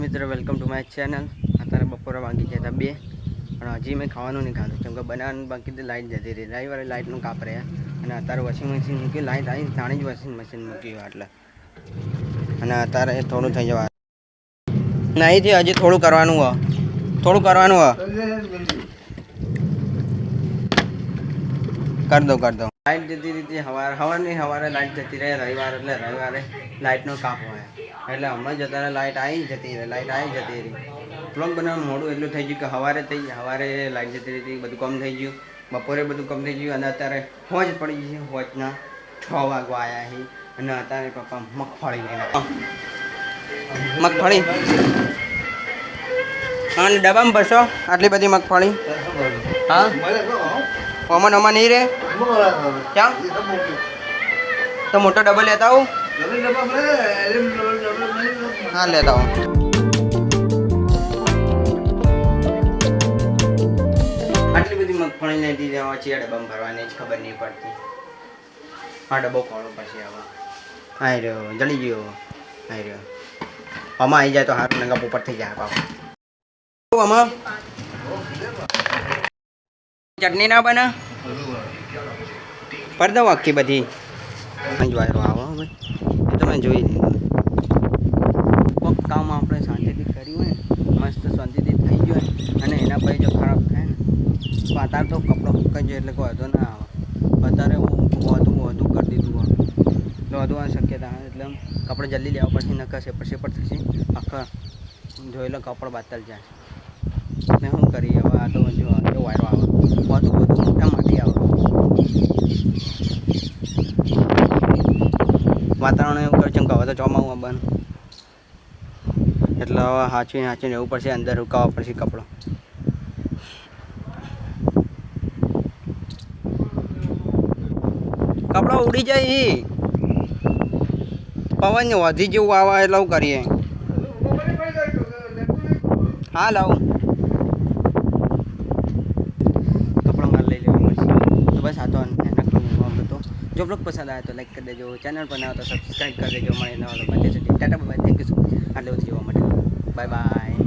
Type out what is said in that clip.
મિત્રો welcome to my channel. અત્યારે બપોરે વાગી ગયા હતા 2 પણ હજી મેં ખાવાનું નહીં ખાધું કેમ કે બનાવવાનું બાકી તો લાઇટ જતી રહી રવિવારે લાઇટનું કાપ રહ્યા અને અત્યારે વોશિંગ મશીન મૂકી લાઇટ આવી જાણે જ વોશિંગ મશીન મૂક્યું એટલે અને અત્યારે થોડું થઈ જવા નહીં થી હજી થોડું કરવાનું હોય कर दो लाइट जती रही थी हवारे लाइट जती रहे रविवार એટલે રવિવારે લાઇટનો કાપ હોય એટલે હમણાં જતા લાઇટ આવી જતી રહી બ્લોગ બનાવવાનું મોડું એટલું થઈ ગયું કે હવારે લાઇટ જતી રહી હતી બધું કમ થઈ ગયું બપોરે બધું કમ થઈ ગયું અને અત્યારે હોજ પડી ગઈ હોજના 6 વાગવા આવ્યા છે અને અત્યારે પપ્પા મગફળી લઈને મગફળી અને ડબ્બામાં ભરશો આટલી બધી મગફળી હા ઓમન ઓમન નહીં રે क्या तो मोटा डबल लेता हूँ हाँ लेता हूँ आटली बधी मगफળી लेती जवा छे डब्बाમાં ભરવાની જ ખબર નહીં પડતી આ ડબ્બો ખોલો પછી આવા આઈ રહ્યો જડી ગયો આઈ રહ્યો આમાં આવી જાય તો હારું નંગા ઉપર થઈ જાય બાપા આમાં ચટણી ના બને પર દો આખી બધી વાયરો આવો ભાઈ એ તમે જોઈ લીધું કોઈક કામ આપણે શાંતિથી કર્યું હોય મસ્ત શાંતિથી થઈ ગયું અને એના પછી જો ખરાબ થાય ને તો અત્યારે તો કપડો સુકાઈ જાય એટલે કોઈ વધુ ના આવે અત્યારે હું વધુ કરી દીધું હોય એટલે વધુ આ શક્યતા એટલે કપડે જલ્દી લેવા પડશે નકર સેપર થશે આખા જોઈ લો કપડો બાતલ જાય ને શું કરીએ હવે આ તો જો વાયરો આવે વધુ મોટા માટી આવે વાતાવરણ એવું કરે છે કે હવે તો ચોમાસું બંધ એટલે હવે હાચવીને રહેવું પડશે અંદર રોકાવવા પડશે કપડો ઉડી જાય પવન વધી જેવું આવે એટલે એવું કરીએ હા લાવું કપડો માર લઈ લેવું પડશે તો બસ આ તો તો जो ब्लॉग पसंद आया तो लाइक कर देजो चैनल पर नया तो सब्सक्राइब कर देजो मैं tata bye thank you so much आटले बधी जोवा माटे बाय बाय।